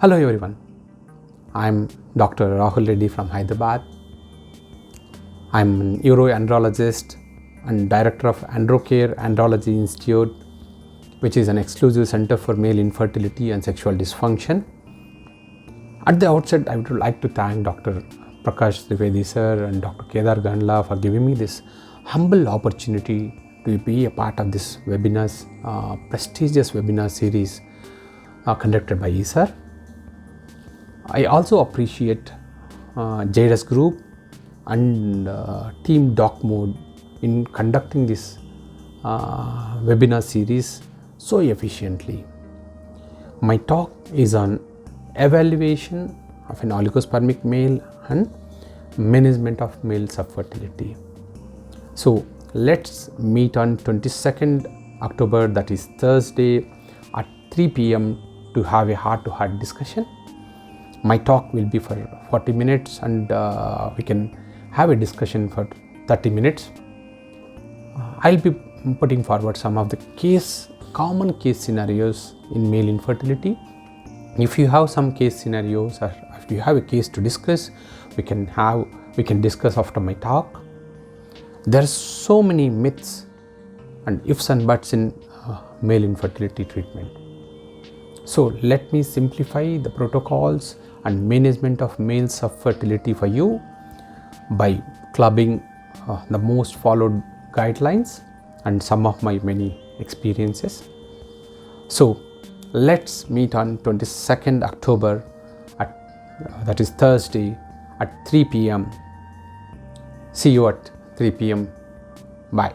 Hello everyone, I'm Dr. Rahul Reddy from Hyderabad. I'm an uroandrologist and director of Androcare Andrology Institute, which is an exclusive center for male infertility and sexual dysfunction. At the outset, I would like to thank Dr. Prakash Trivedi sir and Dr. Kedar Gandla for giving me this humble opportunity to be a part of this prestigious webinar series conducted by sir. I also appreciate JDS Group and Team Doc Mode in conducting this webinar series so efficiently. My talk is on evaluation of an oligospermic male and management of male subfertility. So let's meet on 22nd October, that is Thursday at 3 p.m. to have a heart-to-heart discussion. My talk will be for 40 minutes and we can have a discussion for 30 minutes. I'll be putting forward some of the common case scenarios in male infertility. If you have some case scenarios or if you have a case to discuss, we can discuss after my talk. There are so many myths and ifs and buts in male infertility treatment. So let me simplify the protocols and management of male subfertility for you by clubbing the most followed guidelines and some of my many experiences. So let's meet on 22nd October that is Thursday at 3 p.m. See you at 3 p.m. Bye.